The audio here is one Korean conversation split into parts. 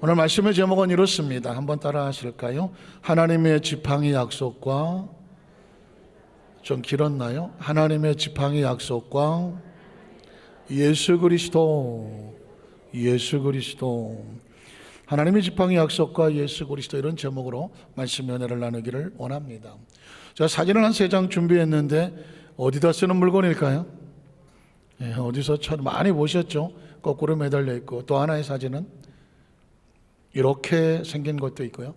오늘 말씀의 제목은 이렇습니다. 한번 따라 하실까요? 하나님의 지팡이 약속과, 좀 길었나요? 하나님의 지팡이 약속과 예수 그리스도. 하나님의 지팡이 약속과 예수 그리스도, 이런 제목으로 말씀 연애를 나누기를 원합니다. 제가 사진을 한 3장 준비했는데 어디다 쓰는 물건일까요? 어디서 많이 보셨죠? 거꾸로 매달려 있고, 또 하나의 사진은 이렇게 생긴 것도 있고요,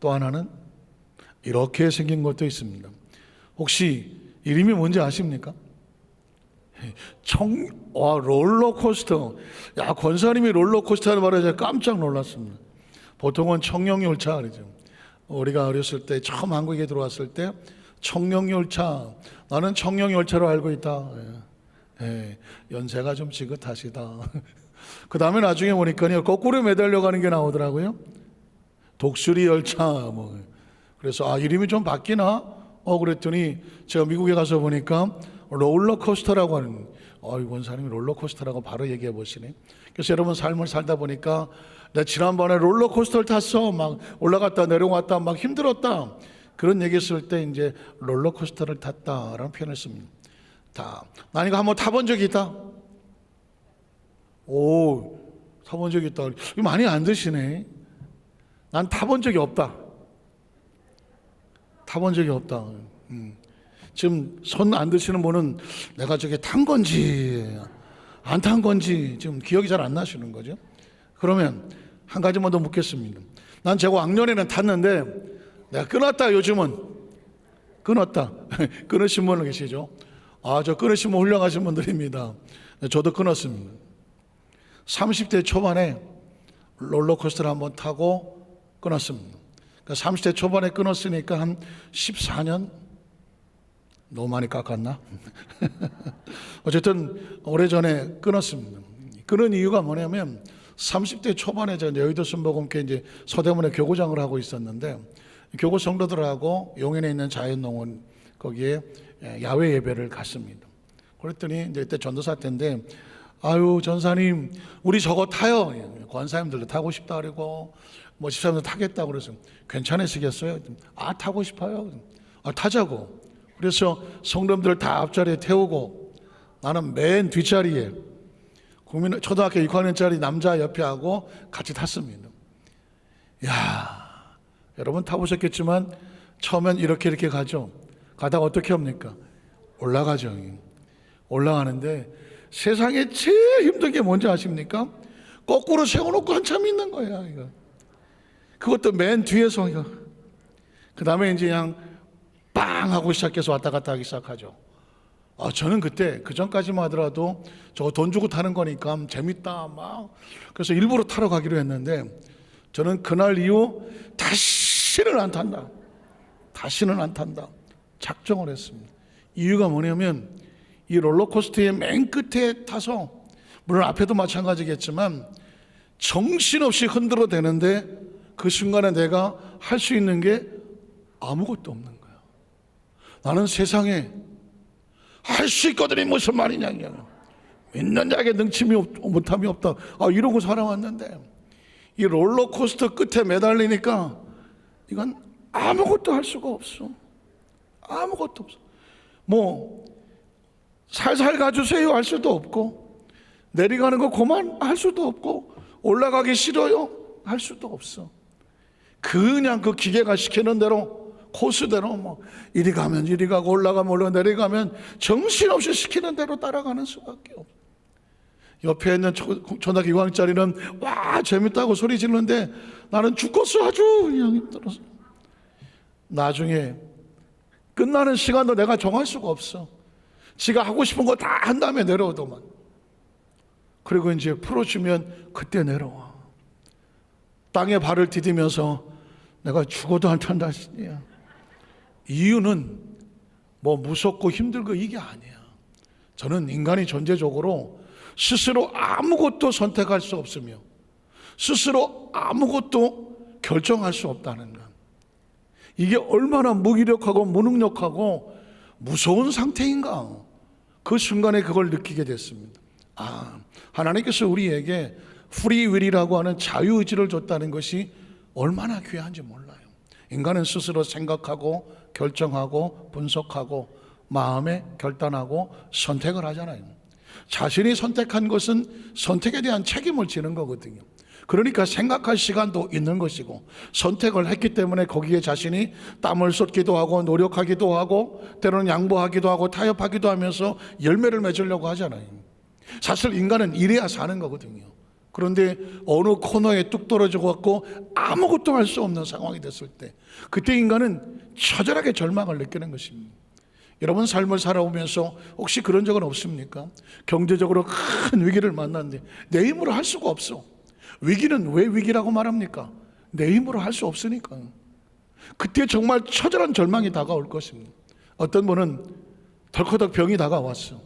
또 하나는 이렇게 생긴 것도 있습니다. 혹시 이름이 뭔지 아십니까? 롤러코스터. 야, 권사님이 롤러코스터 하는 말에 제가 깜짝 놀랐습니다. 보통은 청룡열차 그러죠. 우리가 어렸을 때 처음 한국에 들어왔을 때 청룡열차, 나는 청룡열차로 알고 있다. 연세가 좀 지긋하시다. 그 다음에 나중에 보니까 거꾸로 매달려 가는 게 나오더라고요. 독수리 열차. 그래서 이름이 좀 바뀌나? 그랬더니 제가 미국에 가서 보니까 롤러코스터라고 하는, 원사님이 롤러코스터라고 바로 얘기해 보시네. 그래서 여러분, 삶을 살다 보니까 내가 지난번에 롤러코스터를 탔어, 막 올라갔다 내려갔다 막 힘들었다, 그런 얘기 했을 때 이제 롤러코스터를 탔다라는 표현을 씁니다. 난 이거 한번 타본 적이 있다. 타본 적이 있다. 이거 많이 안 드시네. 난 타본 적이 없다. 지금 손 안 드시는 분은 내가 저게 탄 건지 안 탄 건지 지금 기억이 잘 안 나시는 거죠. 그러면 한 가지만 더 묻겠습니다. 난 제가 왕년에는 탔는데 내가 끊었다. 요즘은 끊었다. 끊으신 분은 계시죠? 저 끊으신 분 훌륭하신 분들입니다. 저도 끊었습니다. 30대 초반에 롤러코스터를 한번 타고 끊었습니다. 30대 초반에 끊었으니까 한 14년? 너무 많이 깎았나? 어쨌든 오래전에 끊었습니다. 끊은 이유가 뭐냐면 30대 초반에 제가 여의도 순복음교회 이제 서대문에 교구장을 하고 있었는데, 교구 성도들하고 용인에 있는 자연농원 거기에 야외 예배를 갔습니다. 그랬더니 이제 그때 전도사 때인데, 전사님 우리 저거 타요. 권사님들도 타고 싶다 그러고 집사님도 타겠다고 그래서 괜찮으시겠어요? 타고 싶어요. 타자고. 그래서 성도님들 다 앞자리에 태우고 나는 맨 뒷자리에 초등학교 6학년짜리 남자 옆에 하고 같이 탔습니다. 여러분 타보셨겠지만 처음엔 이렇게 가죠. 가다가 어떻게 합니까? 올라가죠. 올라가는데 세상에 제일 힘든 게 뭔지 아십니까? 거꾸로 세워놓고 한참 있는 거야. 이거. 그것도 맨 뒤에서. 그 다음에 이제 그냥 빵 하고 시작해서 왔다 갔다 하기 시작하죠. 저는 그때 그 전까지만 하더라도 저거 돈 주고 타는 거니까 재밌다 그래서 일부러 타러 가기로 했는데, 저는 그날 이후 다시는 안 탄다 작정을 했습니다. 이유가 뭐냐면 이 롤러코스터의 맨 끝에 타서, 물론 앞에도 마찬가지겠지만 정신없이 흔들어 대는데 그 순간에 내가 할 수 있는 게 아무것도 없는 거야. 나는 세상에 할 수 있거든이 무슨 말이냐, 믿는 자에게 능침이 못함이 없다, 이러고 살아왔는데 이 롤러코스터 끝에 매달리니까 이건 아무것도 할 수가 없어. 아무것도 없어. 살살 가주세요 할 수도 없고, 내려가는 거 그만 할 수도 없고, 올라가기 싫어요 할 수도 없어. 그냥 그 기계가 시키는 대로, 코스대로 이리 가면 이리 가고, 올라가면 내려가면 정신없이 시키는 대로 따라가는 수밖에 없어. 옆에 있는 초등학교 6학년짜리는 와 재밌다고 소리 지르는데 나는 죽겠어. 아주 그냥 힘들어서. 나중에 끝나는 시간도 내가 정할 수가 없어. 지가 하고 싶은 거 다 한 다음에 내려오더만. 그리고 이제 풀어주면 그때 내려와. 땅에 발을 디디면서 내가 죽어도 안 탄다. 이유는 무섭고 힘들고 이게 아니야. 저는 인간이 전제적으로 스스로 아무것도 선택할 수 없으며 스스로 아무것도 결정할 수 없다는 것. 이게 얼마나 무기력하고 무능력하고 무서운 상태인가. 그 순간에 그걸 느끼게 됐습니다. 하나님께서 우리에게 프리윌이라고 하는 자유의지를 줬다는 것이 얼마나 귀한지 몰라요. 인간은 스스로 생각하고 결정하고 분석하고 마음에 결단하고 선택을 하잖아요. 자신이 선택한 것은 선택에 대한 책임을 지는 거거든요. 그러니까 생각할 시간도 있는 것이고, 선택을 했기 때문에 거기에 자신이 땀을 쏟기도 하고 노력하기도 하고 때로는 양보하기도 하고 타협하기도 하면서 열매를 맺으려고 하잖아요. 사실 인간은 이래야 사는 거거든요. 그런데 어느 코너에 뚝 떨어져 갖고 아무것도 할 수 없는 상황이 됐을 때, 그때 인간은 처절하게 절망을 느끼는 것입니다. 여러분 삶을 살아오면서 혹시 그런 적은 없습니까? 경제적으로 큰 위기를 만났는데 내 힘으로 할 수가 없어. 위기는 왜 위기라고 말합니까? 내 힘으로 할 수 없으니까. 그때 정말 처절한 절망이 다가올 것입니다. 어떤 분은 덜커덕 병이 다가왔어.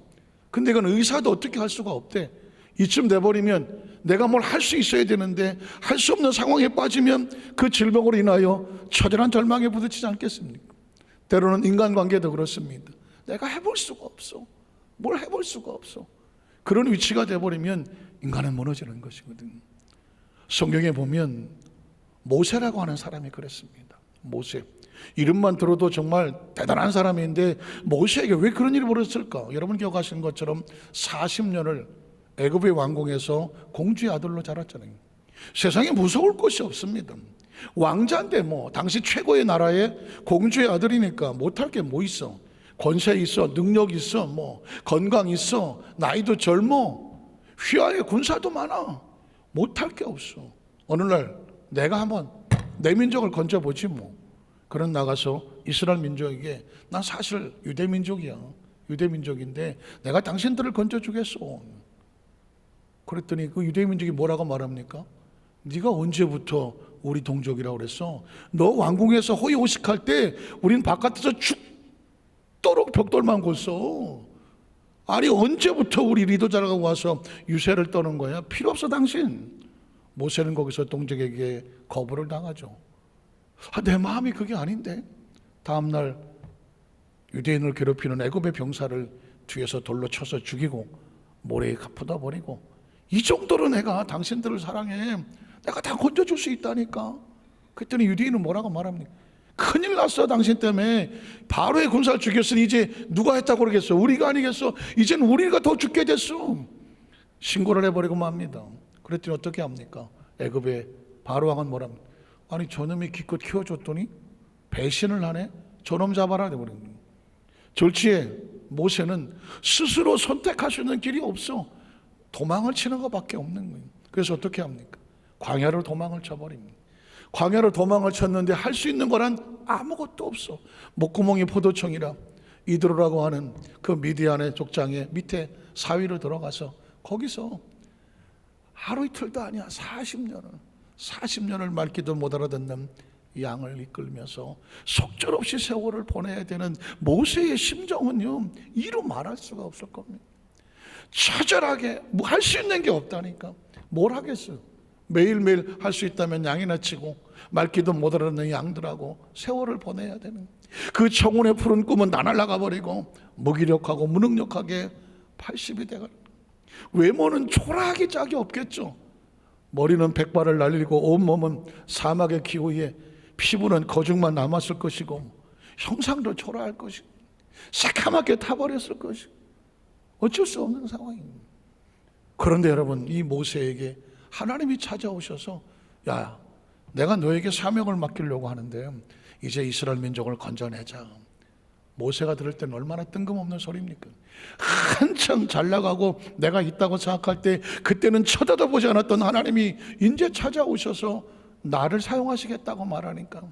근데 이건 의사도 어떻게 할 수가 없대. 이쯤 돼버리면 내가 뭘 할 수 있어야 되는데 할 수 없는 상황에 빠지면 그 질병으로 인하여 처절한 절망에 부딪히지 않겠습니까? 때로는 인간관계도 그렇습니다. 내가 해볼 수가 없어. 뭘 해볼 수가 없어. 그런 위치가 돼버리면 인간은 무너지는 것이거든요. 성경에 보면 모세라고 하는 사람이 그랬습니다. 모세. 이름만 들어도 정말 대단한 사람인데 모세에게 왜 그런 일이 벌어졌을까? 여러분 기억하시는 것처럼 40년을 애굽의 왕궁에서 공주의 아들로 자랐잖아요. 세상에 무서울 것이 없습니다. 왕자인데 당시 최고의 나라의 공주의 아들이니까 못할 게 뭐 있어? 권세 있어, 능력 있어, 건강 있어, 나이도 젊어, 휘하에 군사도 많아. 못할 게 없어. 어느 날 내가 한번 내 민족을 건져보지 뭐. 그런 나가서 이스라엘 민족에게 난 사실 유대 민족이야. 유대 민족인데 내가 당신들을 건져주겠어. 그랬더니 그 유대 민족이 뭐라고 말합니까? 네가 언제부터 우리 동족이라고 그랬어? 너 왕궁에서 호의호식할 때 우린 바깥에서 죽도록 벽돌만 걷어. 아니 언제부터 우리 리더자라고 와서 유세를 떠는 거야? 필요 없어 당신. 모세는 거기서 동족에게 거부를 당하죠. 내 마음이 그게 아닌데. 다음날 유대인을 괴롭히는 애굽의 병사를 뒤에서 돌로 쳐서 죽이고 모래에 가쁘다 버리고, 이 정도로 내가 당신들을 사랑해. 내가 다 건져줄 수 있다니까. 그랬더니 유대인은 뭐라고 말합니까? 큰일 났어 당신 때문에. 바로의 군사를 죽였으니 이제 누가 했다고 그러겠어? 우리가 아니겠어? 이젠 우리가 더 죽게 됐어. 신고를 해버리고 맙니다. 그랬더니 어떻게 합니까? 애굽의 바로 왕은 뭐랍니까? 아니 저놈이 기껏 키워줬더니 배신을 하네? 저놈 잡아라 해버립니다. 졸지에 모세는 스스로 선택할 수 있는 길이 없어. 도망을 치는 것밖에 없는 거예요. 그래서 어떻게 합니까? 광야로 도망을 쳐버립니다. 광야로 도망을 쳤는데 할 수 있는 거란 아무것도 없어. 목구멍이 포도청이라 이드로라고 하는 그 미디안의 족장의 밑에 사위로 들어가서 거기서 하루 이틀도 아니야 40년을 맑기도 못 알아듣는 양을 이끌면서 속절없이 세월을 보내야 되는 모세의 심정은요 이루 말할 수가 없을 겁니다. 처절하게 할 수 있는 게 없다니까. 뭘 하겠어요? 매일매일 할 수 있다면 양이나 치고 맑기도 못 알아듣는 양들하고 세월을 보내야 되는, 그 청혼의 푸른 꿈은 나날나가 버리고 무기력하고 무능력하게 80이 돼가. 외모는 초라하기 짝이 없겠죠. 머리는 백발을 날리고 온몸은 사막의 기후에 피부는 거죽만 남았을 것이고 형상도 초라할 것이고 새카맣게 타버렸을 것이고 어쩔 수 없는 상황입니다. 그런데 여러분, 이 모세에게 하나님이 찾아오셔서 야, 내가 너에게 사명을 맡기려고 하는데 이제 이스라엘 민족을 건져내자. 모세가 들을 때는 얼마나 뜬금없는 소리입니까? 한창 잘 나가고 내가 있다고 생각할 때 그때는 쳐다도 보지 않았던 하나님이 이제 찾아오셔서 나를 사용하시겠다고 말하니까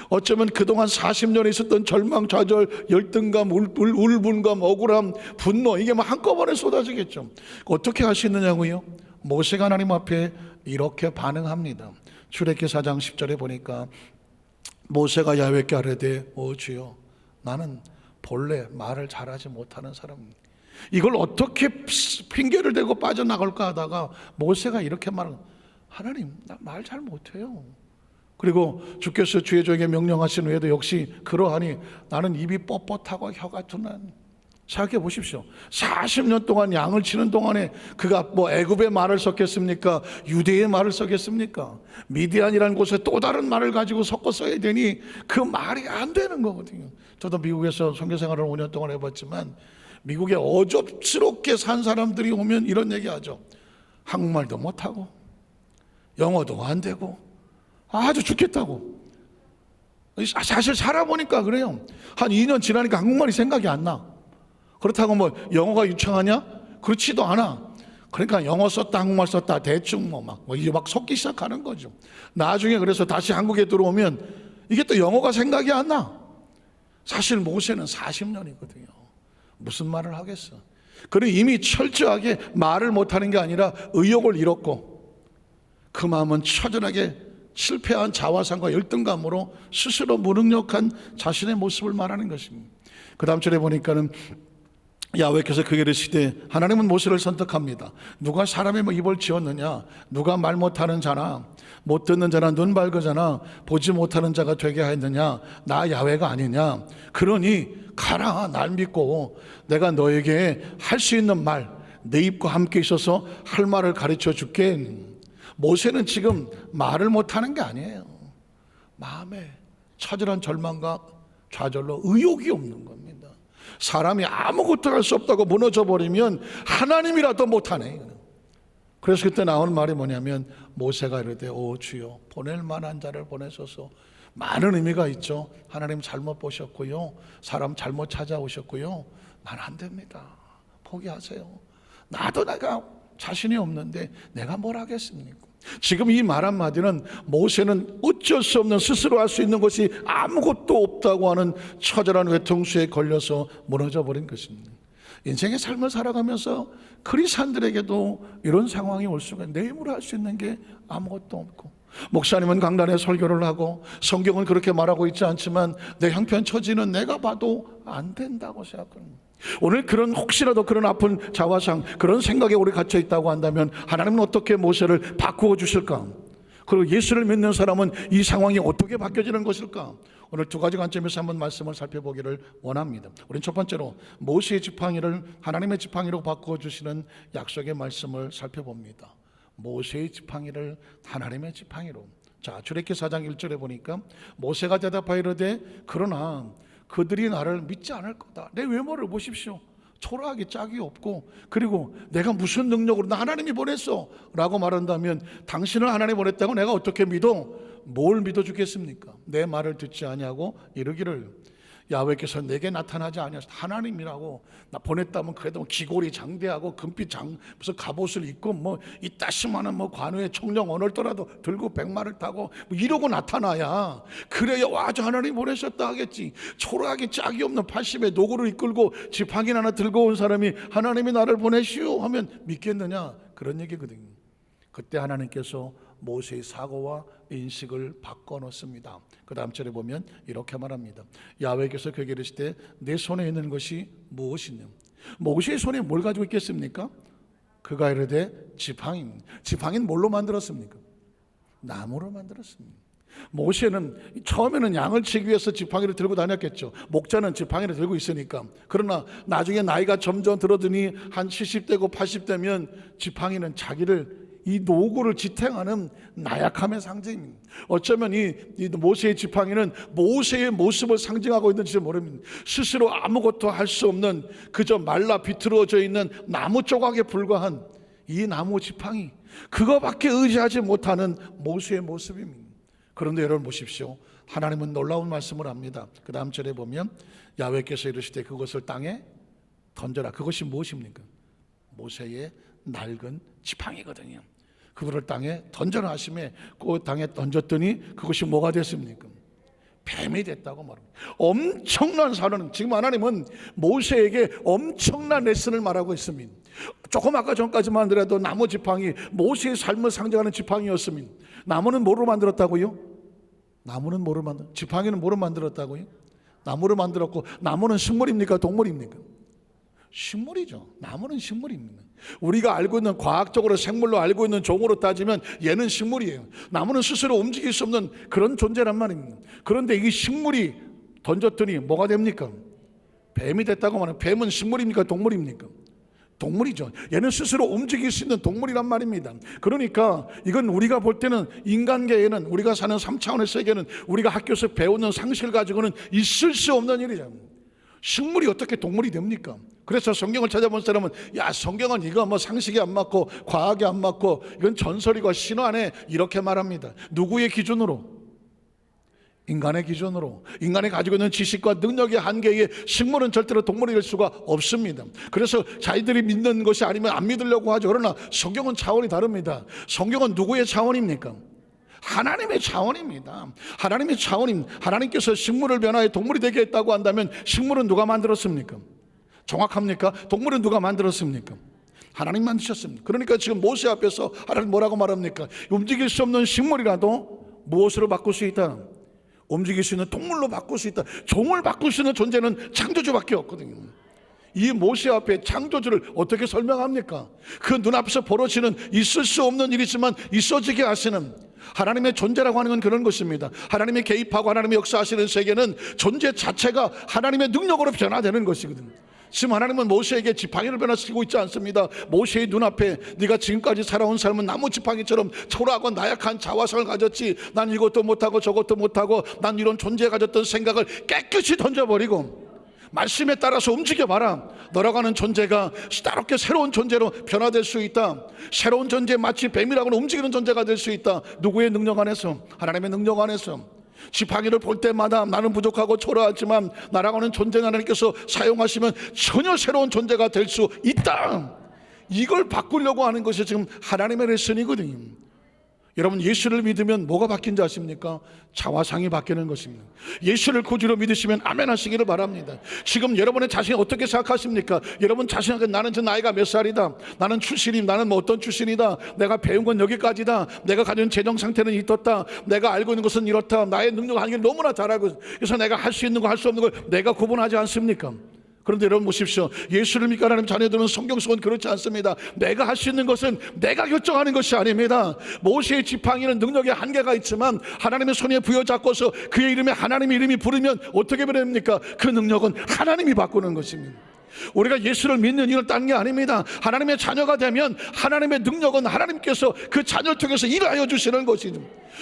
어쩌면 그동안 40년에 있었던 절망, 좌절, 열등감, 울분감, 억울함, 분노, 이게 막 한꺼번에 쏟아지겠죠. 어떻게 하시느냐고요? 모세가 하나님 앞에 이렇게 반응합니다. 출애굽기 4장 10절에 보니까 모세가 야훼께 아뢰되 주여 나는 본래 말을 잘하지 못하는 사람입니다. 이걸 어떻게 핑계를 대고 빠져나갈까 하다가 모세가 이렇게 말합니다. 하나님, 나 말 잘 못해요. 그리고 주께서 주의 종에게 명령하신 후에도 역시 그러하니 나는 입이 뻣뻣하고 혀가 둔한 생각해 보십시오. 40년 동안 양을 치는 동안에 그가 뭐 애굽의 말을 썼겠습니까? 유대의 말을 썼겠습니까? 미디안이라는 곳에 또 다른 말을 가지고 섞어 써야 되니 그 말이 안 되는 거거든요. 저도 미국에서 선교 생활을 5년 동안 해봤지만 미국에 어접스럽게 산 사람들이 오면 이런 얘기하죠. 한국말도 못하고 영어도 안 되고 아주 죽겠다고. 사실 살아보니까 그래요. 한 2년 지나니까 한국말이 생각이 안 나. 그렇다고 뭐 영어가 유창하냐? 그렇지도 않아. 그러니까 영어 썼다 한국말 썼다 대충 이제 막 섞기 시작하는 거죠. 나중에 그래서 다시 한국에 들어오면 이게 또 영어가 생각이 안 나. 사실 모세는 40년이거든요. 무슨 말을 하겠어. 그는 이미 철저하게 말을 못하는 게 아니라 의욕을 잃었고 그 마음은 처절하게 실패한 자화상과 열등감으로 스스로 무능력한 자신의 모습을 말하는 것입니다. 그 다음 절에 보니까는 야훼께서 그에게 이르시되 하나님은 모세를 선택합니다. 누가 사람의 입을 지었느냐? 누가 말 못하는 자나 못 듣는 자나 눈 밝은 보지 못하는 자가 되게 하였느냐? 나 야훼가 아니냐? 그러니 가라, 날 믿고 내가 너에게 할 수 있는 말, 내 입과 함께 있어서 할 말을 가르쳐 줄게. 모세는 지금 말을 못하는 게 아니에요. 마음에 처절한 절망과 좌절로 의욕이 없는 겁니다. 사람이 아무것도 할 수 없다고 무너져 버리면 하나님이라도 못하네. 그래서 그때 나오는 말이 뭐냐면 모세가 이르되 오 주여 보낼 만한 자를 보내소서. 많은 의미가 있죠. 하나님 잘못 보셨고요, 사람 잘못 찾아오셨고요, 난 안 됩니다, 포기하세요. 나도 내가 자신이 없는데 내가 뭘 하겠습니까? 지금 이 말 한마디는 모세는 어쩔 수 없는 스스로 할 수 있는 것이 아무것도 없다고 하는 처절한 외통수에 걸려서 무너져 버린 것입니다. 인생의 삶을 살아가면서 크리스찬들에게도 이런 상황이 올 수가 있는데 내 힘으로 할 수 있는 게 아무것도 없고, 목사님은 강단에 설교를 하고 성경은 그렇게 말하고 있지 않지만 내 형편 처지는 내가 봐도 안 된다고 생각합니다. 오늘 그런 혹시라도 그런 아픈 자화상 그런 생각에 우리 갇혀 있다고 한다면 하나님은 어떻게 모세를 바꾸어 주실까? 그리고 예수를 믿는 사람은 이 상황이 어떻게 바뀌어지는 것일까? 오늘 두 가지 관점에서 한번 말씀을 살펴보기를 원합니다. 우린 첫 번째로 모세의 지팡이를 하나님의 지팡이로 바꾸어 주시는 약속의 말씀을 살펴봅니다. 모세의 지팡이를 하나님의 지팡이로. 자, 출애굽기 4장 1절에 보니까 모세가 대답하여 이르되 그러나 그들이 나를 믿지 않을 거다. 내 외모를 보십시오. 초라하게 짝이 없고, 그리고 내가 무슨 능력으로 나 하나님이 보냈어 라고 말한다면 당신을 하나님이 보냈다고 내가 어떻게 믿어? 뭘 믿어주겠습니까? 내 말을 듣지 아니하고 이르기를 야훼께서 내게 나타나지 아니하셔. 하나님이라고 나 보냈다면 그래도 기골이 장대하고 금빛 무슨 갑옷을 입고 뭐 이따시만한 뭐 관우의 청령 언을더라도 들고 백마를 타고 뭐 이러고 나타나야 그래야 아주 하나님 보내셨다 하겠지. 초라하게 짝이 없는 80의 노구를 이끌고 지팡이 하나 들고 온 사람이 하나님이 나를 보내시오 하면 믿겠느냐? 그런 얘기거든요. 그때 하나님께서 모세의 사고와 인식을 바꿔놓습니다. 그 다음 절에 보면 이렇게 말합니다. 야훼께서 그에게 이르시되 내 손에 있는 것이 무엇이냐? 모세의 손에 뭘 가지고 있겠습니까? 그가 이르되 지팡이입니다. 지팡이는 뭘로 만들었습니까? 나무로 만들었습니다. 모세는 처음에는 양을 치기 위해서 지팡이를 들고 다녔겠죠. 목자는 지팡이를 들고 있으니까. 그러나 나중에 나이가 점점 들어드니 한 70대고 80대면 지팡이는 자기를 이 노고를 지탱하는 나약함의 상징입니다. 어쩌면 이 모세의 지팡이는 모세의 모습을 상징하고 있는지 모릅니다. 스스로 아무것도 할 수 없는 그저 말라 비틀어져 있는 나무 조각에 불과한 이 나무 지팡이, 그거밖에 의지하지 못하는 모세의 모습입니다. 그런데 여러분 보십시오. 하나님은 놀라운 말씀을 합니다. 그 다음 절에 보면 야훼께서 이르시되 그것을 땅에 던져라. 그것이 무엇입니까? 모세의 낡은 지팡이거든요. 그거를 땅에 던져라 하심에 그 땅에 던졌더니 그것이 뭐가 됐습니까? 뱀이 됐다고 말합니다. 엄청난 사는, 지금 하나님은 모세에게 엄청난 레슨을 말하고 있습니다. 조금 아까 전까지만 하더라도 나무 지팡이, 모세의 삶을 상징하는 지팡이였습니다. 나무는 뭐로 만들었다고요? 나무는 뭐로 지팡이는 뭐로 만들었다고요? 나무로 만들었고, 나무는 식물입니까? 동물입니까? 식물이죠. 나무는 식물입니다. 우리가 알고 있는 과학적으로 생물로 알고 있는 종으로 따지면 얘는 식물이에요. 나무는 스스로 움직일 수 없는 그런 존재란 말입니다. 그런데 이 식물이 던졌더니 뭐가 됩니까? 뱀이 됐다고 말하면 뱀은 식물입니까? 동물입니까? 동물이죠. 얘는 스스로 움직일 수 있는 동물이란 말입니다. 그러니까 이건 우리가 볼 때는 인간계에는, 우리가 사는 3차원의 세계는 우리가 학교에서 배우는 상식을 가지고는 있을 수 없는 일이잖아요. 식물이 어떻게 동물이 됩니까? 그래서 성경을 찾아본 사람은 야, 성경은 이거 뭐 상식이 안 맞고 과학이 안 맞고 이건 전설이고 신화네, 이렇게 말합니다. 누구의 기준으로? 인간의 기준으로. 인간이 가지고 있는 지식과 능력의 한계에 식물은 절대로 동물이 될 수가 없습니다. 그래서 자기들이 믿는 것이 아니면 안 믿으려고 하죠. 그러나 성경은 차원이 다릅니다. 성경은 누구의 차원입니까? 하나님의 차원입니다. 하나님의 차원입니다. 하나님께서 식물을 변화해 동물이 되게 했다고 한다면 식물은 누가 만들었습니까? 정확합니까? 동물은 누가 만들었습니까? 하나님 만드셨습니다. 그러니까 지금 모세 앞에서 하나님 뭐라고 말합니까? 움직일 수 없는 식물이라도 무엇으로 바꿀 수 있다? 움직일 수 있는 동물로 바꿀 수 있다. 종을 바꿀 수 있는 존재는 창조주밖에 없거든요. 이 모세 앞에 창조주를 어떻게 설명합니까? 그 눈앞에서 벌어지는 있을 수 없는 일이지만 있어지게 하시는 하나님의 존재라고 하는 건 그런 것입니다. 하나님이 개입하고 하나님이 역사하시는 세계는 존재 자체가 하나님의 능력으로 변화되는 것이거든요. 지금 하나님은 모세에게 지팡이를 변화시키고 있지 않습니다. 모세의 눈앞에 네가 지금까지 살아온 삶은 나무 지팡이처럼 초라하고 나약한 자화상을 가졌지, 난 이것도 못하고 저것도 못하고 난 이런 존재에 가졌던 생각을 깨끗이 던져버리고 말씀에 따라서 움직여봐라. 너라고 하는 존재가 따롭게 새로운 존재로 변화될 수 있다. 새로운 존재, 마치 뱀이라고는 움직이는 존재가 될 수 있다. 누구의 능력 안에서? 하나님의 능력 안에서. 지팡이를 볼 때마다 나는 부족하고 초라하지만 나라고 하는 존재가 하나님께서 사용하시면 전혀 새로운 존재가 될 수 있다. 이걸 바꾸려고 하는 것이 지금 하나님의 레슨이거든요. 여러분, 예수를 믿으면 뭐가 바뀐지 아십니까? 자화상이 바뀌는 것입니다. 예수를 구주로 믿으시면 아멘 하시기를 바랍니다. 지금 여러분의 자신이 어떻게 생각하십니까? 여러분 자신에게 나는 저 나이가 몇 살이다, 나는 출신이, 나는 뭐 어떤 출신이다, 내가 배운 건 여기까지다, 내가 가진 재정 상태는 이렇다, 내가 알고 있는 것은 이렇다, 나의 능력 한계를 너무나 잘 알고, 그래서 내가 할 수 있는 거 할 수 없는 걸 내가 구분하지 않습니까? 그런데 여러분 보십시오. 예수를 믿고 하나님 자녀들은 성경 속은 그렇지 않습니다. 내가 할 수 있는 것은 내가 결정하는 것이 아닙니다. 모세의 지팡이는 능력의 한계가 있지만 하나님의 손에 부여잡고서 그의 이름에 하나님의 이름이 부르면 어떻게 변합니까? 그 능력은 하나님이 바꾸는 것입니다. 우리가 예수를 믿는 이유는 딴 게 아닙니다. 하나님의 자녀가 되면 하나님의 능력은 하나님께서 그 자녀를 통해서 일하여 주시는 것이죠.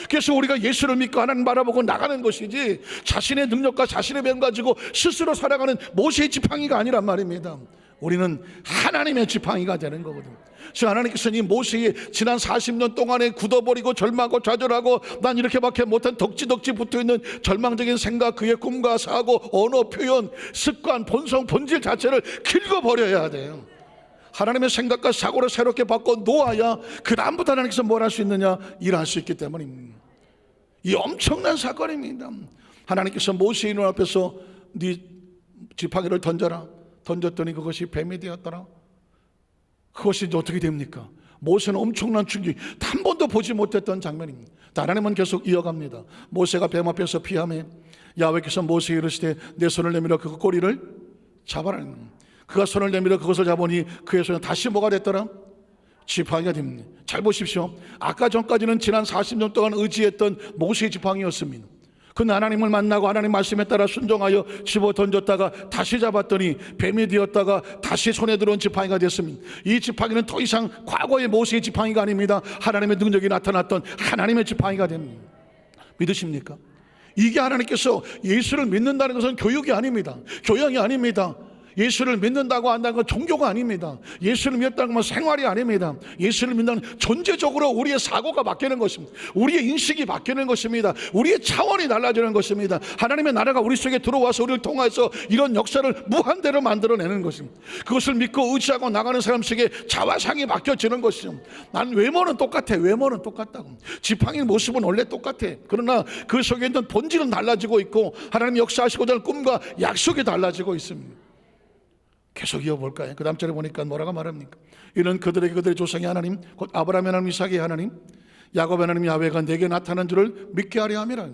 그래서 우리가 예수를 믿고 하나님 바라보고 나가는 것이지 자신의 능력과 자신의 뱀 가지고 스스로 살아가는 모세의 지팡이가 아니란 말입니다. 우리는 하나님의 지팡이가 되는 거거든요. 그래서 하나님께서는 이 모세의 지난 40년 동안에 굳어버리고 절망하고 좌절하고 난 이렇게밖에 못한 덕지 붙어있는 절망적인 생각, 그의 꿈과 사고, 언어, 표현, 습관, 본성, 본질 자체를 긁어버려야 돼요. 하나님의 생각과 사고를 새롭게 바꿔 놓아야 그 다음부터 하나님께서 뭘 할 수 있느냐? 일할 수 있기 때문입니다. 이 엄청난 사건입니다. 하나님께서 모세의 눈 앞에서 네 지팡이를 던져라. 던졌더니 그것이 뱀이 되었더라. 그것이 이제 어떻게 됩니까? 모세는 엄청난 충격, 한 번도 보지 못했던 장면입니다. 하나님은 계속 이어갑니다. 모세가 뱀 앞에서 피하며 야훼께서 모세에게 이르시되 내 손을 내밀어 그 꼬리를 잡아라. 그가 손을 내밀어 그것을 잡으니 그의 손은 다시 뭐가 됐더라? 지팡이가 됩니다. 잘 보십시오. 아까 전까지는 지난 40년 동안 의지했던 모세의 지팡이였습니다. 그는 하나님을 만나고 하나님 말씀에 따라 순종하여 집어 던졌다가 다시 잡았더니 뱀이 되었다가 다시 손에 들어온 지팡이가 됐습니다. 이 지팡이는 더 이상 과거의 모세의 지팡이가 아닙니다. 하나님의 능력이 나타났던 하나님의 지팡이가 됩니다. 믿으십니까? 이게 하나님께서 예수를 믿는다는 것은 교육이 아닙니다. 교양이 아닙니다. 예수를 믿는다고 한다는 건 종교가 아닙니다. 예수를 믿었다는 건 생활이 아닙니다. 예수를 믿는 존재적으로 우리의 사고가 바뀌는 것입니다. 우리의 인식이 바뀌는 것입니다. 우리의 차원이 달라지는 것입니다. 하나님의 나라가 우리 속에 들어와서 우리를 통해서 이런 역사를 무한대로 만들어내는 것입니다. 그것을 믿고 의지하고 나가는 사람 속에 자화상이 바뀌어지는 것이죠. 난 외모는 똑같아. 외모는 똑같다고. 지팡이 모습은 원래 똑같아. 그러나 그 속에 있는 본질은 달라지고 있고 하나님 역사하시고자 하는 꿈과 약속이 달라지고 있습니다. 계속 이어볼까요? 그 다음 절에 보니까 뭐라고 말합니까? 이는 그들에게 그들의 조상의 하나님 곧 아브라함의 하나님, 이삭의 하나님, 야곱의 하나님 야훼가 내게 나타난 줄을 믿게 하려 함이라.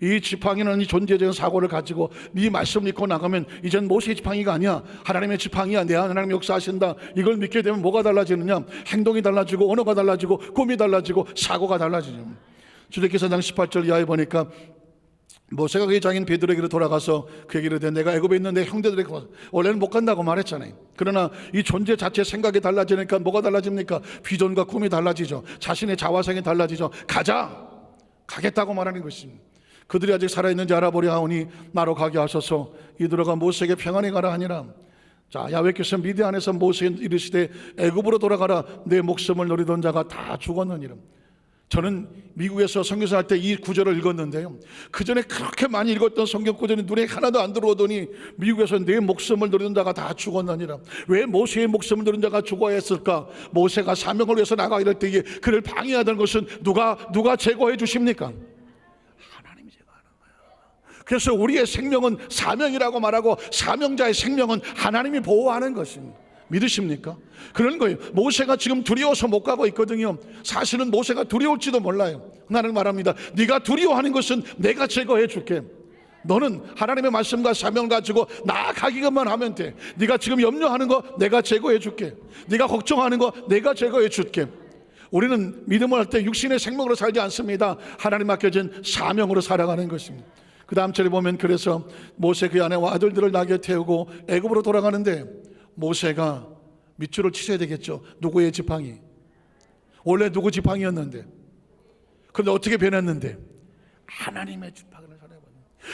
이 지팡이는 이 존재적인 사고를 가지고 네 말씀 믿고 나가면 이젠 모세의 지팡이가 아니야. 하나님의 지팡이야. 내 하나님 역사하신다. 이걸 믿게 되면 뭐가 달라지느냐? 행동이 달라지고 언어가 달라지고 꿈이 달라지고 사고가 달라지죠. 주례기사장 18절 이하에 보니까 모세가 그의 장인 베드로에게로 돌아가서 그에게 이르되 내가 애굽에 있는 내 형제들에게 원래는 못 간다고 말했잖아요. 그러나 이 존재 자체 생각이 달라지니까 뭐가 달라집니까? 비전과 꿈이 달라지죠. 자신의 자화상이 달라지죠. 가겠다고 말하는 것입니다. 그들이 아직 살아있는지 알아보려 하오니 나로 가게 하소서. 이들어가 모세에게 평안히 가라 하니라. 자, 야훼께서 미디안에서 모세에 이르시되 애굽으로 돌아가라. 내 목숨을 노리던 자가 다 죽었느니라. 저는 미국에서 선교사 할 때 이 구절을 읽었는데요, 그 전에 그렇게 많이 읽었던 성경 구절이 눈에 하나도 안 들어오더니 미국에서 내 목숨을 노리던 자가 다 죽었느니라. 왜 모세의 목숨을 노리던 자가 죽어야 했을까? 모세가 사명을 위해서 나가 이럴 때 그를 방해하던 것은 누가 제거해 주십니까? 하나님이 제거하는 거예요. 그래서 우리의 생명은 사명이라고 말하고 사명자의 생명은 하나님이 보호하는 것입니다. 믿으십니까? 그런 거예요. 모세가 지금 두려워서 못 가고 있거든요. 사실은 모세가 두려울지도 몰라요. 나는 말합니다. 네가 두려워하는 것은 내가 제거해 줄게. 너는 하나님의 말씀과 사명을 가지고 나아가기만 하면 돼. 네가 지금 염려하는 거 내가 제거해 줄게. 네가 걱정하는 거 내가 제거해 줄게. 우리는 믿음을 할 때 육신의 생명으로 살지 않습니다. 하나님 맡겨진 사명으로 살아가는 것입니다. 그 다음 절에 보면 그래서 모세 그 아내와 아들들을 나귀에 태우고 애굽으로 돌아가는데 모세가 밑줄을 치셔야 되겠죠. 누구의 지팡이? 원래 누구 지팡이였는데, 그런데 어떻게 변했는데? 하나님의 지팡이를 살아버려요.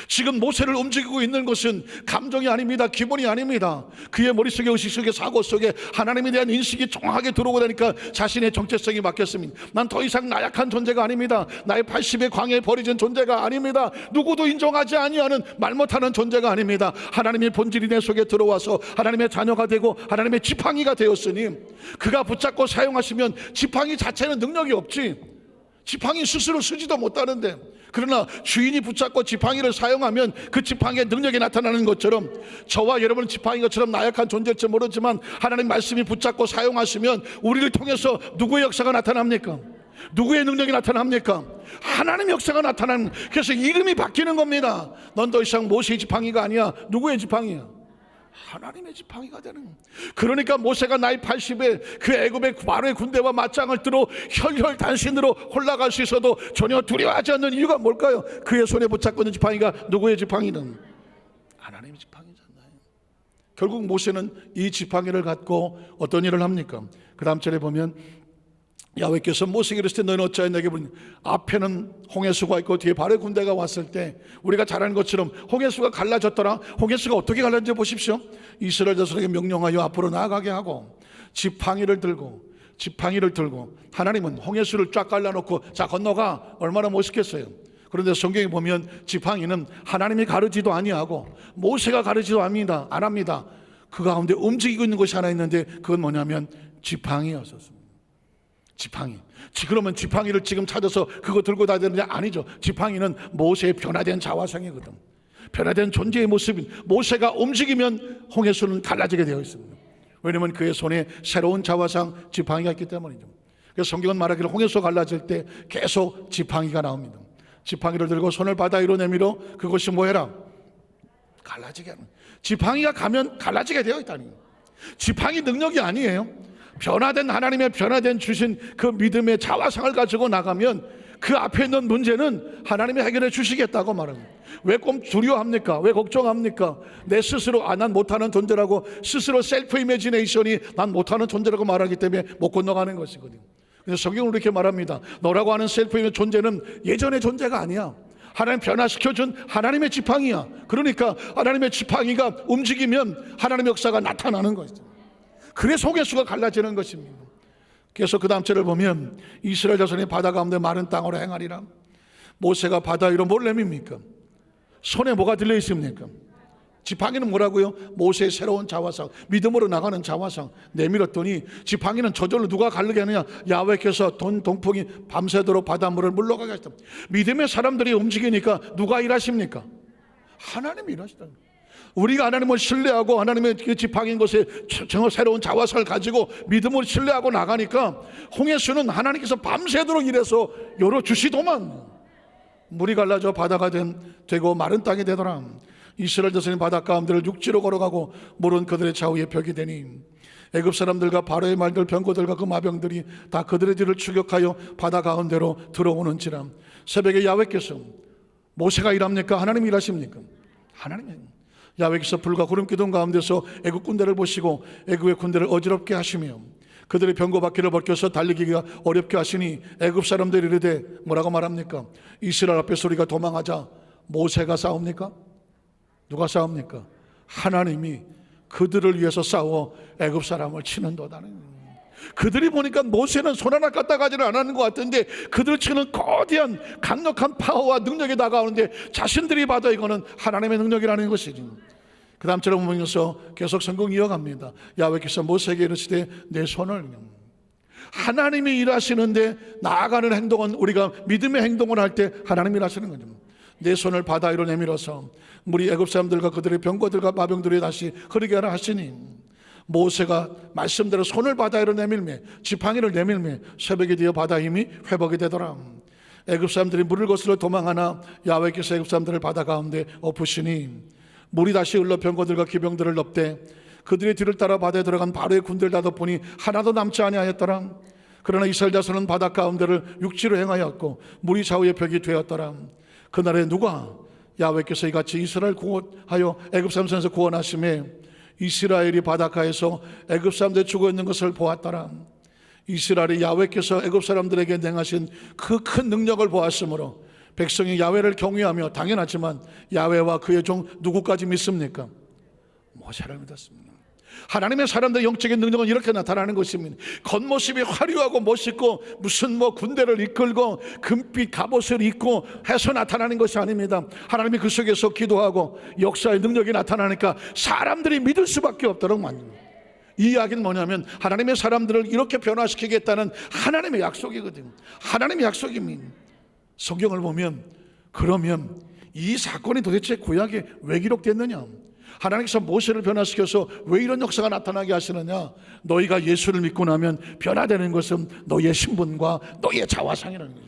지금 모세를 움직이고 있는 것은 감정이 아닙니다. 기분이 아닙니다. 그의 머릿속에, 의식 속에, 사고 속에 하나님에 대한 인식이 정확하게 들어오고 나니까 자신의 정체성이 바뀌었습니다. 난 더 이상 나약한 존재가 아닙니다. 나의 80의 광야에 버려진 존재가 아닙니다. 누구도 인정하지 아니하는 말 못하는 존재가 아닙니다. 하나님의 본질이 내 속에 들어와서 하나님의 자녀가 되고 하나님의 지팡이가 되었으니 그가 붙잡고 사용하시면 지팡이 자체는 능력이 없지. 지팡이 스스로 쓰지도 못하는데, 그러나 주인이 붙잡고 지팡이를 사용하면 그 지팡이의 능력이 나타나는 것처럼 저와 여러분은 지팡이처럼 나약한 존재일지 모르지만 하나님 말씀이 붙잡고 사용하시면 우리를 통해서 누구의 역사가 나타납니까? 누구의 능력이 나타납니까? 하나님의 역사가 나타나는. 그래서 이름이 바뀌는 겁니다. 넌 더 이상 모세의 지팡이가 아니야. 누구의 지팡이야? 하나님의 지팡이가 되는. 그러니까 모세가 나이 80에 그 애굽의 바로의 군대와 맞짱을 뜨러 혈혈단신으로 올라갈 수 있어도 전혀 두려워하지 않는 이유가 뭘까요? 그의 손에 붙잡고 있는 지팡이가 누구의 지팡이는? 하나님의 지팡이잖아요. 결국 모세는 이 지팡이를 갖고 어떤 일을 합니까? 그 다음 절에 보면 야훼께서 모세에게 이르시되 너는 어찌하여 내게 부르니? 앞에는 홍해수가 있고 뒤에 바로의 군대가 왔을 때 우리가 잘 아는 것처럼 홍해수가 갈라졌더라. 홍해수가 어떻게 갈라졌는지 보십시오. 이스라엘 자손에게 명령하여 앞으로 나아가게 하고 지팡이를 들고 하나님은 홍해수를 쫙 갈라놓고 자 건너가. 얼마나 멋있겠어요. 그런데 성경에 보면 지팡이는 하나님이 가르지도 아니하고 모세가 가르지도 안 합니다. 그 가운데 움직이고 있는 것이 하나 있는데 그건 뭐냐면 지팡이였었습니다. 지팡이. 그러면 지팡이를 지금 찾아서 그거 들고 다니는데 아니죠. 지팡이는 모세의 변화된 자화상이거든. 변화된 존재의 모습인. 모세가 움직이면 홍해수는 갈라지게 되어 있습니다. 왜냐하면 그의 손에 새로운 자화상 지팡이가 있기 때문이죠. 그래서 성경은 말하기를 홍해수가 갈라질 때 계속 지팡이가 나옵니다. 지팡이를 들고 손을 바다 위로 내밀어 그것이 뭐해라? 갈라지게 하는. 지팡이가 가면 갈라지게 되어 있다니. 지팡이 능력이 아니에요. 변화된 하나님의 변화된 주신 그 믿음의 자화상을 가지고 나가면 그 앞에 있는 문제는 하나님이 해결해 주시겠다고 말합니다. 왜 꼭 두려워합니까? 왜 걱정합니까? 내 스스로 난 못하는 존재라고 스스로 셀프 이미지네이션이 난 못하는 존재라고 말하기 때문에 못 건너가는 것이거든요. 그래서 성경은 이렇게 말합니다. 너라고 하는 셀프 이미지 존재는 예전의 존재가 아니야. 하나님 변화시켜준 하나님의 지팡이야. 그러니까 하나님의 지팡이가 움직이면 하나님의 역사가 나타나는 것이죠. 그래서 홍해수가 갈라지는 것입니다. 그래서 그 다음 절을 보면 이스라엘 자손이 바다 가운데 마른 땅으로 행하리라. 모세가 바다 위로 뭘 내밉니까? 손에 뭐가 들려 있습니까? 지팡이는 뭐라고요? 모세의 새로운 자화상, 믿음으로 나가는 자화상 내밀었더니 지팡이는 저절로 누가 가르게 하느냐? 야훼께서 동풍이 밤새도록 바닷물을 물러가게 하셨다. 믿음의 사람들이 움직이니까 누가 일하십니까? 하나님이 일하시다. 우리가 하나님을 신뢰하고 하나님의 그 지팡이인 것에 새로운 자화상을 가지고 믿음을 신뢰하고 나가니까 홍해수는 하나님께서 밤새도록 일해서 열어주시더만 물이 갈라져 바다가 되고 마른 땅이 되더라. 이스라엘 자손이 바다 가운데를 육지로 걸어가고 물은 그들의 좌우에 벽이 되니 애굽 사람들과 바로의 말들 병거들과 그 마병들이 다 그들의 뒤를 추격하여 바다 가운데로 들어오는지라. 새벽에 야훼께서 모세가 일합니까? 하나님이 일하십니까? 하나님이. 야훼께서 불과 구름 기둥 가운데서 애굽 군대를 보시고 애굽의 군대를 어지럽게 하시며 그들의 병거 바퀴를 벗겨서 달리기가 어렵게 하시니 애굽 사람들이 이르되 뭐라고 말합니까? 이스라엘 앞에서 우리가 도망하자. 모세가 싸웁니까? 누가 싸웁니까? 하나님이 그들을 위해서 싸워 애굽 사람을 치는도다는. 그들이 보니까 모세는 손 하나 까딱하지를 않았는 것 같은데 그들 치는 거대한 강력한 파워와 능력이 다가오는데 자신들이 봐도 이거는 하나님의 능력이라는 것이지. 그 다음 절을 보면서 계속 성경 이어갑니다. 야훼께서 모세에게 이르시되 내 손을. 하나님이 일하시는데 나아가는 행동은 우리가 믿음의 행동을 할 때 하나님이 일하시는 거죠. 내 손을 바다 위로 내밀어서 물이 애굽 사람들과 그들의 병거들과 마병들이 다시 흐르게 하라 하시니 모세가 말씀대로 손을 바다 위로 내밀매 지팡이를 내밀매 새벽이 되어 바다 힘이 회복이 되더라. 애굽 사람들이 물을 거슬러 도망하나 야훼께서 애굽 사람들을 바다 가운데 엎으시니 물이 다시 흘러 병거들과 기병들을 덮되 그들의 뒤를 따라 바다에 들어간 바로의 군대를 다 덮으니 하나도 남지 아니하였더라. 그러나 이스라엘 자손은 바다 가운데를 육지로 행하였고 물이 좌우의 벽이 되었더라. 그날에 누가 야훼께서 이같이 이스라엘 구원하여 애굽 사람 손에서 구원하심에 이스라엘이 바닷가에서 애굽 사람들이 죽어 있는 것을 보았더라. 이스라엘이 야훼께서 애굽 사람들에게 행하신 그 큰 능력을 보았으므로 백성이 야훼를 경외하며 당연하지만 야훼와 그의 종 누구까지 믿습니까? 모세를 믿었습니다. 하나님의 사람들의 영적인 능력은 이렇게 나타나는 것입니다. 겉모습이 화려하고 멋있고 무슨 군대를 이끌고 금빛 갑옷을 입고 해서 나타나는 것이 아닙니다. 하나님이 그 속에서 기도하고 역사의 능력이 나타나니까 사람들이 믿을 수밖에 없도록 만듭니다. 이 이야기는 뭐냐면 하나님의 사람들을 이렇게 변화시키겠다는 하나님의 약속이거든요. 하나님의 약속입니다. 성경을 보면 그러면 이 사건이 도대체 구약에 왜 기록됐느냐? 하나님께서 모세를 변화시켜서 왜 이런 역사가 나타나게 하시느냐? 너희가 예수를 믿고 나면 변화되는 것은 너희의 신분과 너희의 자화상이라는 거죠.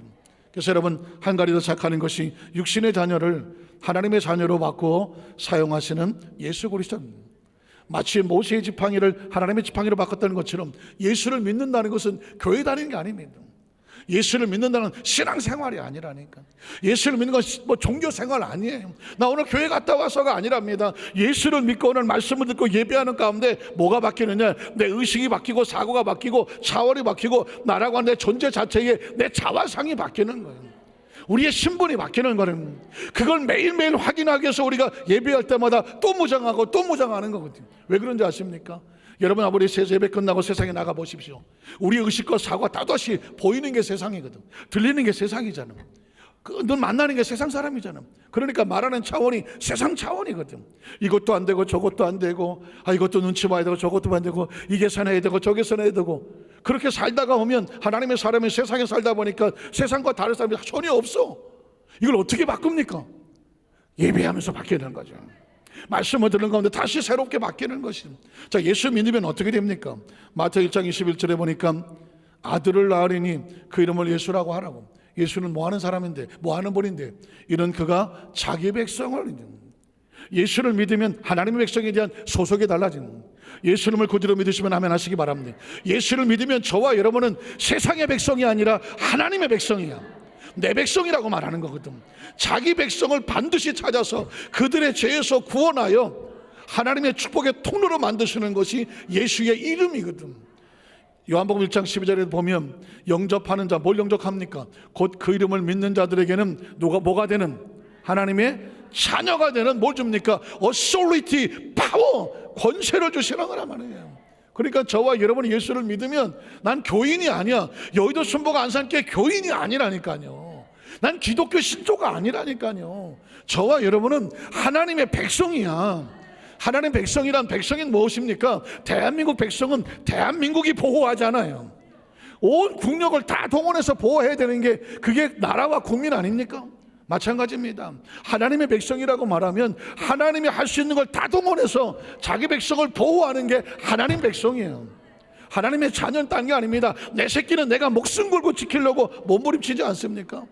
그래서 여러분 한 가지 더 착하는 것이 육신의 자녀를 하나님의 자녀로 바꾸어 사용하시는 예수 그리스도입니다. 마치 모세의 지팡이를 하나님의 지팡이로 바꿨다는 것처럼 예수를 믿는다는 것은 교회 다니는 게 아닙니다. 예수를 믿는다는 신앙생활이 아니라니까. 예수를 믿는 건 종교생활 아니에요. 나 오늘 교회 갔다 와서가 아니랍니다. 예수를 믿고 오늘 말씀을 듣고 예배하는 가운데 뭐가 바뀌느냐? 내 의식이 바뀌고 사고가 바뀌고 차원이 바뀌고 나라고 하는 내 존재 자체에 내 자화상이 바뀌는 거예요. 우리의 신분이 바뀌는 거는 그걸 매일매일 확인하기 위해서 우리가 예배할 때마다 또 무장하고 또 무장하는 거거든요. 왜 그런지 아십니까? 여러분 아무리 예배 끝나고 세상에 나가 보십시오. 우리 의식과 사고가 또다시 보이는 게 세상이거든. 들리는 게 세상이잖아. 넌 만나는 게 세상 사람이잖아. 그러니까 말하는 차원이 세상 차원이거든. 이것도 안 되고 저것도 안 되고 이것도 눈치 봐야 되고 저것도 봐야 되고 이 계산해야 되고 저 계산해야 되고 그렇게 살다가 오면 하나님의 사람이 세상에 살다 보니까 세상과 다른 사람이 전혀 없어. 이걸 어떻게 바꿉니까? 예배하면서 바뀌는 거죠. 말씀을 듣는 가운데 다시 새롭게 바뀌는 것입니다. 자, 예수 믿으면 어떻게 됩니까? 마태복음 1장 21절에 보니까 아들을 낳으리니 그 이름을 예수라고 하라고. 예수는 뭐 하는 사람인데, 뭐 하는 분인데, 이런 그가 자기 백성을, 예수를 믿으면 하나님의 백성에 대한 소속이 달라지는, 예수님을 그대로 믿으시면 아멘 하시기 바랍니다. 예수를 믿으면 저와 여러분은 세상의 백성이 아니라 하나님의 백성이야. 내 백성이라고 말하는 거거든. 자기 백성을 반드시 찾아서 그들의 죄에서 구원하여 하나님의 축복의 통로로 만드시는 것이 예수의 이름이거든. 요한복음 1장 12절에 보면 영접하는 자, 뭘 영접합니까? 곧 그 이름을 믿는 자들에게는 뭐가 되는? 하나님의 자녀가 되는 뭘 줍니까? authority, 파워, 권세를 주시는 거란 말이에요. 그러니까 저와 여러분이 예수를 믿으면 난 교인이 아니야. 여의도 순복음 안산교회 교인이 아니라니까요. 난 기독교 신조가 아니라니까요. 저와 여러분은 하나님의 백성이야. 하나님 백성이란 백성인 무엇입니까? 대한민국 백성은 대한민국이 보호하잖아요. 온 국력을 다 동원해서 보호해야 되는 게 그게 나라와 국민 아닙니까? 마찬가지입니다. 하나님의 백성이라고 말하면 하나님이 할 수 있는 걸 다 동원해서 자기 백성을 보호하는 게 하나님 백성이에요. 하나님의 자녀는 딴 게 아닙니다. 내 새끼는 내가 목숨 걸고 지키려고 몸부림치지 않습니까?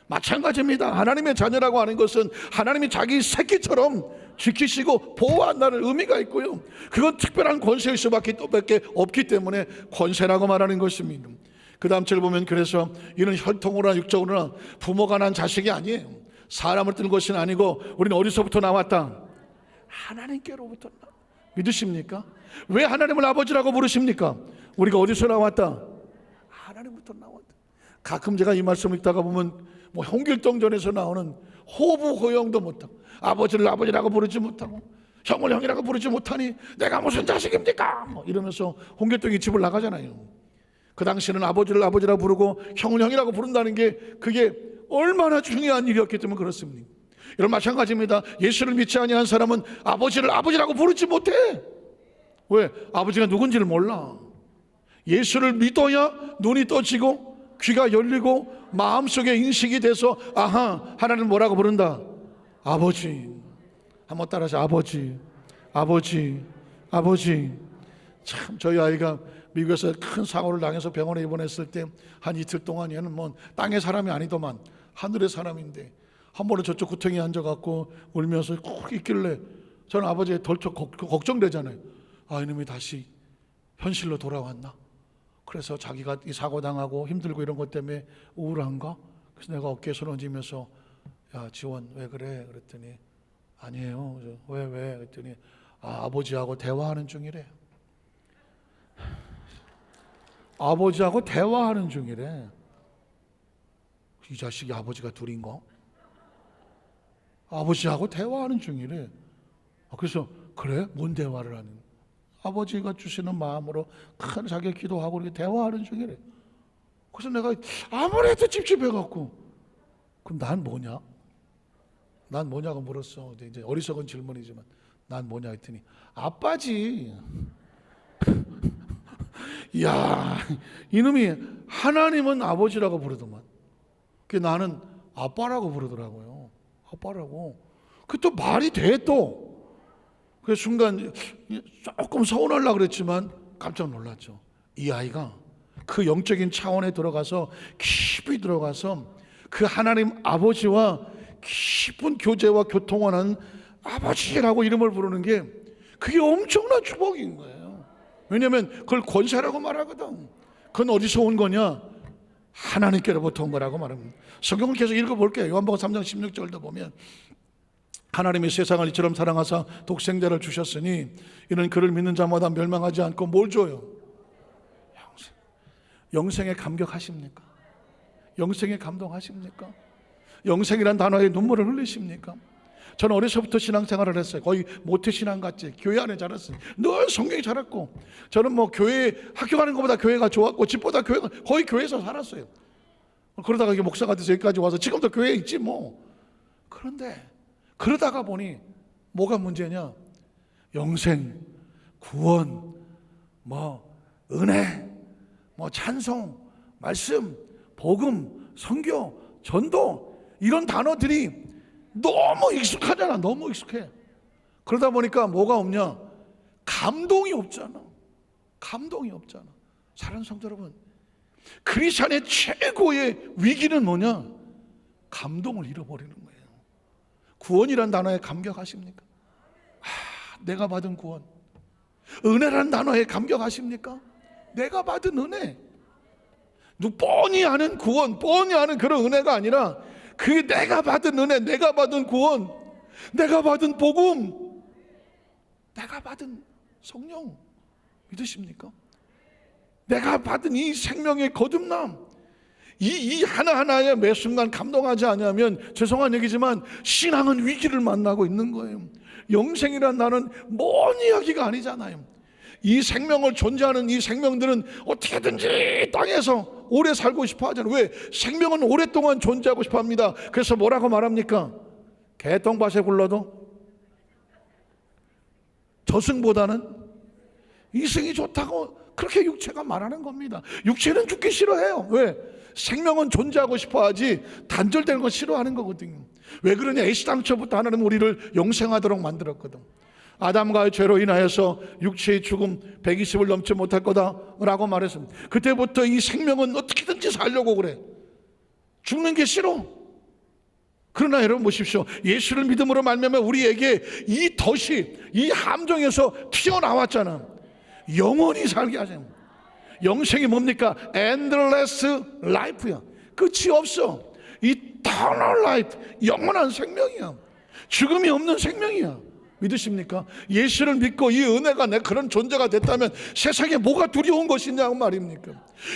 마찬가지입니다. 하나님의 자녀라고 하는 것은 하나님이 자기 새끼처럼 지키시고 보호한다는 의미가 있고요. 그건 특별한 권세일 수밖에 없기 때문에 권세라고 말하는 것입니다. 그 다음 절을 보면 그래서 이는 혈통으로나 육적으로나 부모가 난 자식이 아니에요. 사람을 뜬 것이 아니고 우리는 어디서부터 나왔다? 하나님께로부터 믿으십니까? 왜 하나님을 아버지라고 부르십니까? 우리가 어디서 나왔다? 하나님부터 나왔다. 가끔 제가 이 말씀 읽다가 보면 뭐 홍길동전에서 나오는 호부호영도 못하고 아버지를 아버지라고 부르지 못하고 형을 형이라고 부르지 못하니 내가 무슨 자식입니까? 뭐 이러면서 홍길동이 집을 나가잖아요. 그 당시에는 아버지를 아버지라고 부르고 형을 형이라고 부른다는 게 그게 얼마나 중요한 일이었기 때문에 그렇습니다. 여러분 마찬가지입니다. 예수를 믿지 아니한 사람은 아버지를 아버지라고 부르지 못해. 왜? 아버지가 누군지를 몰라. 예수를 믿어야 눈이 떠지고 귀가 열리고 마음속에 인식이 돼서 아하, 하나님 뭐라고 부른다? 아버지. 한번 따라서 아버지, 아버지, 아버지. 참 저희 아이가 미국에서 큰 사고를 당해서 병원에 입원했을 때 한 이틀 동안 얘는 뭐 땅의 사람이 아니더만 하늘의 사람인데 한 번은 저쪽 구덩이에 앉아갖고 울면서 꼭 있길래 저는 아버지의 덜컥 걱정되잖아요. 아, 이놈이 다시 현실로 돌아왔나? 그래서 자기가 이 사고 당하고 힘들고 이런 것 때문에 우울한가? 그래서 내가 어깨에 손 얹으면서 야 지원 왜 그래? 그랬더니 아니에요. 왜? 그랬더니 아버지하고 대화하는 중이래. 아버지하고 대화하는 중이래. 이 자식이 아버지가 둘인가? 아버지하고 대화하는 중이래. 그래서 그래? 뭔 대화를 하는? 아버지가 주시는 마음으로 큰 자기 기도하고 이렇게 대화하는 중이래. 그래서 내가 아무래도 찝찝해갖고 그럼 난 뭐냐? 난 뭐냐고 물었어. 이제 어리석은 질문이지만 난 뭐냐 했더니 아빠지. 이야, 이놈이 하나님은 아버지라고 부르더만 나는 아빠라고 부르더라고요. 아빠라고. 그 또 말이 돼 또. 그 순간 조금 서운하려고 그랬지만 깜짝 놀랐죠. 이 아이가 그 영적인 차원에 들어가서 깊이 들어가서 그 하나님 아버지와 깊은 교제와 교통을 하는 아버지라고 이름을 부르는 게 그게 엄청난 축복인 거예요. 왜냐하면 그걸 권세라고 말하거든. 그건 어디서 온 거냐? 하나님께로부터 온 거라고 말합니다. 성경을 계속 읽어볼게요. 요한복음 3장 16절도 보면 하나님이 세상을 이처럼 사랑하사 독생자를 주셨으니 이는 그를 믿는 자마다 멸망하지 않고 뭘 줘요? 영생에 감격하십니까? 영생에 감동하십니까? 영생이란 단어에 눈물을 흘리십니까? 저는 어려서부터 신앙생활을 했어요. 거의 모태신앙 같이 교회 안에 자랐어요. 늘 성경에 자랐고 저는 뭐 교회 학교 가는 것보다 교회가 좋았고 집보다 교회가 거의 교회에서 살았어요. 그러다가 이게 목사가 돼서 여기까지 와서 지금도 교회에 있지 뭐. 그런데 그러다가 보니 뭐가 문제냐? 영생, 구원, 뭐 은혜, 뭐 찬송, 말씀, 복음, 선교, 전도 이런 단어들이 너무 익숙하잖아. 너무 익숙해. 그러다 보니까 뭐가 없냐? 감동이 없잖아. 감동이 없잖아. 사랑하는 성도 여러분, 크리스찬의 최고의 위기는 뭐냐? 감동을 잃어버리는 거예요. 구원이란 단어에 감격하십니까? 내가 받은 구원. 은혜란 단어에 감격하십니까? 내가 받은 은혜. 뻔히 아는 구원, 뻔히 아는 그런 은혜가 아니라 그 내가 받은 은혜, 내가 받은 구원, 내가 받은 복음, 내가 받은 성령 믿으십니까? 내가 받은 이 생명의 거듭남, 이 하나하나에 매 순간 감동하지 않으면 죄송한 얘기지만 신앙은 위기를 만나고 있는 거예요. 영생이란 나는 먼 이야기가 아니잖아요. 이 생명을 존재하는 이 생명들은 어떻게든지 땅에서 오래 살고 싶어 하잖아요. 왜? 생명은 오랫동안 존재하고 싶어 합니다. 그래서 뭐라고 말합니까? 개똥밭에 굴러도 저승보다는 이승이 좋다고 그렇게 육체가 말하는 겁니다. 육체는 죽기 싫어해요. 왜? 생명은 존재하고 싶어 하지 단절되는 건 싫어하는 거거든요. 왜 그러냐? 애시당초부터 하나님은 우리를 영생하도록 만들었거든. 아담과의 죄로 인하여서 육체의 죽음 120을 넘지 못할 거다라고 말했습니다. 그때부터 이 생명은 어떻게든지 살려고 그래. 죽는 게 싫어. 그러나 여러분 보십시오. 예수를 믿음으로 말미암아 우리에게 이 덫이 이 함정에서 튀어나왔잖아. 영원히 살게 하세요. 영생이 뭡니까? endless life야. 끝이 없어. eternal life, 영원한 생명이야. 죽음이 없는 생명이야. 믿으십니까? 예수를 믿고 이 은혜가 내 그런 존재가 됐다면 세상에 뭐가 두려운 것이냐고 말입니까?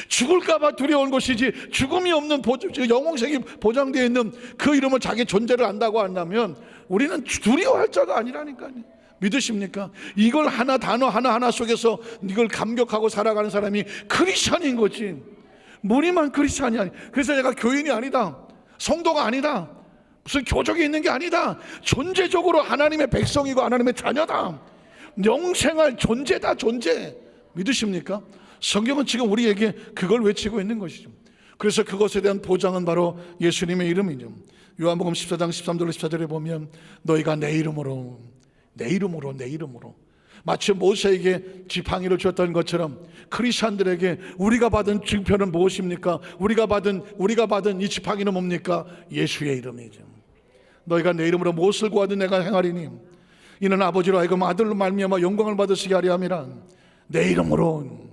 죽을까봐 두려운 것이지, 죽음이 없는 영원생이 보장되어 있는 그 이름을, 자기 존재를 안다고 한다면 우리는 두려워할 자가 아니라니까요. 믿으십니까? 이걸 단어 하나하나 속에서 이걸 감격하고 살아가는 사람이 크리스찬인 거지, 무리만 크리스찬이 아니. 그래서 내가 교인이 아니다, 성도가 아니다, 무슨 교적이 있는 게 아니다. 존재적으로 하나님의 백성이고 하나님의 자녀다. 영생할 존재다, 존재. 믿으십니까? 성경은 지금 우리에게 그걸 외치고 있는 것이죠. 그래서 그것에 대한 보장은 바로 예수님의 이름이죠. 요한복음 14장 13절 14절에 보면 너희가 내 이름으로 마치 모세에게 지팡이를 줬던 것처럼 크리스찬들에게 우리가 받은 증표는 무엇입니까? 우리가 받은 이 지팡이는 뭡니까? 예수의 이름이죠. 너희가 내 이름으로 무엇을 구하든 내가 행하리니 이는 아버지로 하여금 아들로 말미암아 영광을 받으시게 하려 함이라. 내 이름으로.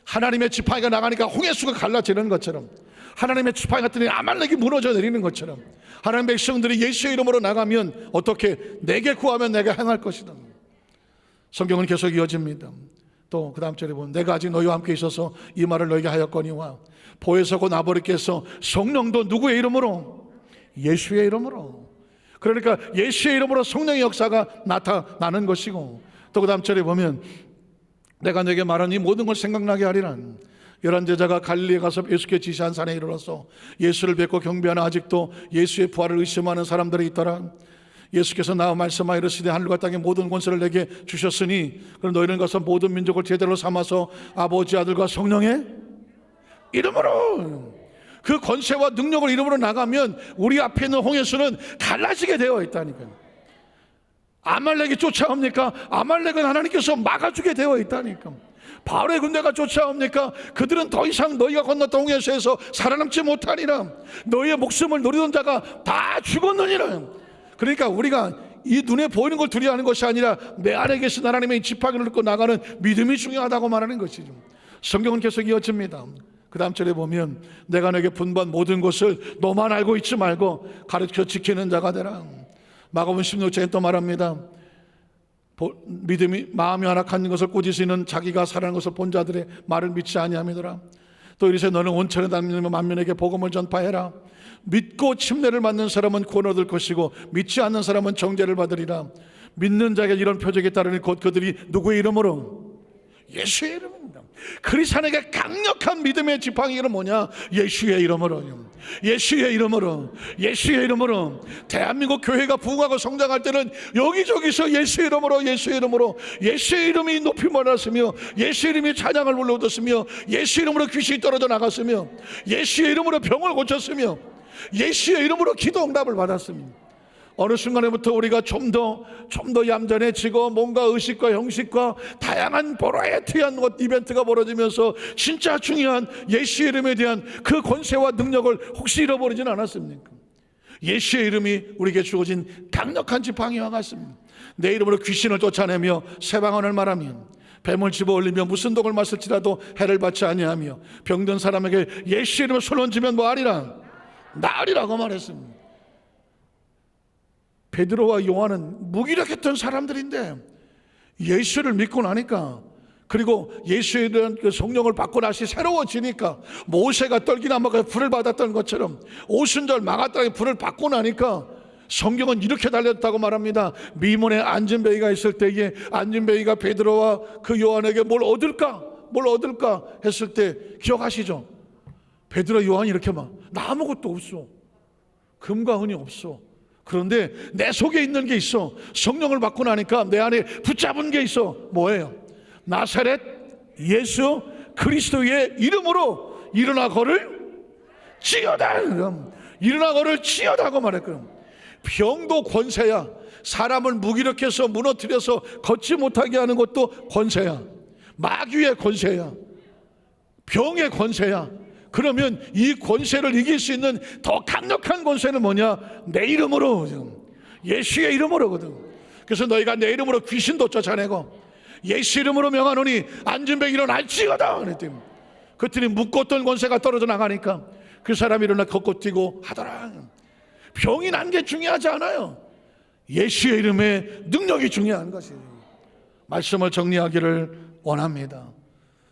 하나님의 지팡이가 나가니까 홍해수가 갈라지는 것처럼, 하나님의 지팡이 같은 아말렉이 무너져 내리는 것처럼, 하나님 백성들이 예수의 이름으로 나가면 어떻게? 내게 구하면 내가 행할 것이다. 성경은 계속 이어집니다. 또 그 다음 절에 보면 내가 아직 너희와 함께 있어서 이 말을 너희에게 하였거니와 보혜사 곧 아버지께서 성령도 누구의 이름으로? 예수의 이름으로. 그러니까 예수의 이름으로 성령의 역사가 나타나는 것이고, 또 그 다음 절에 보면 내가 내게 말한 이 모든 걸 생각나게 하리라. 11 제자가 갈릴리에 가서 예수께 지시한 산에 이르러서 예수를 뵙고 경배하나 아직도 예수의 부활을 의심하는 사람들이 있더라. 예수께서 나와 말씀하여 이르시되 하늘과 땅의 모든 권세를 내게 주셨으니 그럼 너희는 가서 모든 민족을 제자로 삼아서 아버지, 아들과 성령의 이름으로. 그 권세와 능력을 이름으로 나가면 우리 앞에 있는 홍해수는 갈라지게 되어 있다니까요. 아말렉이 쫓아옵니까? 아말렉은 하나님께서 막아주게 되어 있다니까. 바울의 군대가 쫓아옵니까? 그들은 더 이상 너희가 건넜던 홍해수에서 살아남지 못하리라. 너희의 목숨을 노리던 자가 다 죽었느니라. 그러니까 우리가 이 눈에 보이는 걸 두려워하는 것이 아니라 내 안에 계신 하나님의 지팡이를 들고 나가는 믿음이 중요하다고 말하는 것이죠. 성경은 계속 이어집니다. 그 다음 절에 보면 내가 내게 분부한 모든 것을 너만 알고 있지 말고 가르쳐 지키는 자가 되라. 마가복음 16장에 또 말합니다. 믿음이 마음이 완악한 것을 꾸짖으는 자기가 살아난 것을 본 자들의 말을 믿지 아니함이더라. 또 이르시되 너는 온천에 다니며 만민에게 복음을 전파해라. 믿고 침례를 받는 사람은 구원 얻을 것이고 믿지 않는 사람은 정죄를 받으리라. 믿는 자에게 이런 표적이 따르니 곧 그들이 누구의 이름으로? 예수의 이름입니다. 크리스찬에게 강력한 믿음의 지팡이는 뭐냐? 예수의 이름으로. 예수의 이름으로. 예수의 이름으로. 대한민국 교회가 부흥하고 성장할 때는 여기저기서 예수의 이름으로, 예수의 이름으로, 예수의 이름이 높임을 받았으며 예수의 이름이 찬양을 불러од았으며 예수의 이름으로 귀신이 떨어져 나갔으며 예수의 이름으로 병을 고쳤으며 예수의 이름으로 기도 응답을 받았습니다. 어느 순간에부터 우리가 좀 더 얌전해지고 뭔가 의식과 형식과 다양한 버라이어티한 이벤트가 벌어지면서 진짜 중요한 예수의 이름에 대한 그 권세와 능력을 혹시 잃어버리진 않았습니까? 예수의 이름이 우리에게 주어진 강력한 지팡이와 같습니다. 내 이름으로 귀신을 쫓아내며 새 방언을 말하면 뱀을 집어올리며 무슨 독을 마실지라도 해를 받지 아니하며 병든 사람에게 예수의 이름으로 손 얹으면 뭐하리라? 나으리라고 말했습니다. 베드로와 요한은 무기력했던 사람들인데 예수를 믿고 나니까, 그리고 예수에 대한 그 성령을 받고 다시 새로워지니까, 모세가 떨기나무가 불을 받았던 것처럼 오순절 망할 불을 받고 나니까 성경은 이렇게 달렸다고 말합니다. 미문에 안진뱅이가 있을 때에 안진뱅이가 베드로와 그 요한에게 뭘 얻을까 했을 때 기억하시죠? 베드로 요한이 이렇게 나 아무것도 없어, 금과 은이 없어. 그런데 내 속에 있는 게 있어. 성령을 받고 나니까 내 안에 붙잡은 게 있어. 뭐예요? 나사렛 예수 그리스도의 이름으로 일어나 걸을 지어다. 일어나 걸을 지어다고 말했거든. 병도 권세야. 사람을 무기력해서 무너뜨려서 걷지 못하게 하는 것도 권세야. 마귀의 권세야. 병의 권세야. 그러면 이 권세를 이길 수 있는 더 강력한 권세는 뭐냐? 내 이름으로, 예수의 이름으로거든. 그래서 너희가 내 이름으로 귀신도 쫓아내고 예수 이름으로 명하노니 안진뱅이로 날지어다 그랬더니, 그랬더니 묶었던 권세가 떨어져 나가니까 그 사람이 일어나 걷고 뛰고 하더라. 병이 난 게 중요하지 않아요. 예수의 이름의 능력이 중요한 것이에요. 말씀을 정리하기를 원합니다.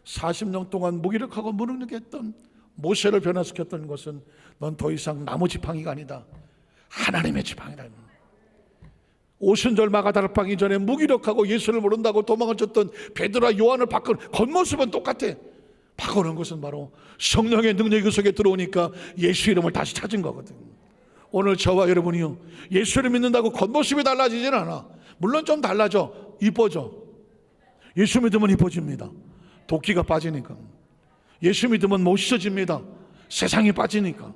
40년 동안 무기력하고 무능력했던 모세를 변화시켰던 것은 넌 더 이상 나무 지팡이가 아니다, 하나님의 지팡이다. 오순절 마가다락방 이전에 무기력하고 예수를 모른다고 도망을 쳤던 베드로와 요한을 바꾼 겉모습은 똑같아. 바꾸는 것은 바로 성령의 능력이 그 속에 들어오니까 예수 이름을 다시 찾은 거거든. 오늘 저와 여러분이요, 예수를 믿는다고 겉모습이 달라지진 않아. 물론 좀 달라져. 이뻐져. 예수 믿으면 이뻐집니다. 도끼가 빠지니까. 예수 믿으면 멋있어집니다. 세상이 빠지니까.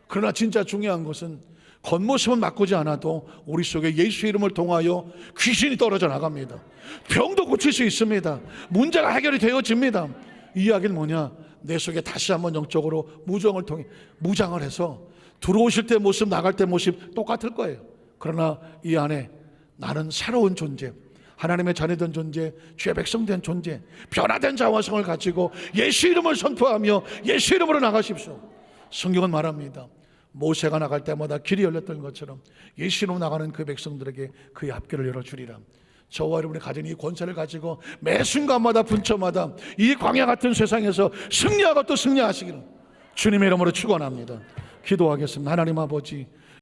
그러나 진짜 중요한 것은 겉모습은 바꾸지 않아도 우리 속에 예수 이름을 통하여 귀신이 떨어져 나갑니다. 병도 고칠 수 있습니다. 문제가 해결이 되어집니다. 이 이야기는 뭐냐? 내 속에 다시 한번 영적으로 무정을 통해 무장을 해서 들어오실 때 모습, 나갈 때 모습 똑같을 거예요. 그러나 이 안에 나는 새로운 존재, 하나님의 자녀된 존재, 주의 백성된 존재, 변화된 자화성을 가지고 예수 이름을 선포하며 예수 이름으로 나가십시오. 성경은 말합니다. 모세가 나갈 때마다 길이 열렸던 것처럼 예수 이름으로 나가는 그 백성들에게 그의 앞길을 열어주리라. 저와 여러분이 가진 이 권세를 가지고 매 순간마다 분초마다 이 광야 같은 세상에서 승리하고 또 승리하시기를 주님의 이름으로 축원합니다. 기도하겠습니다. 하나님 아버지,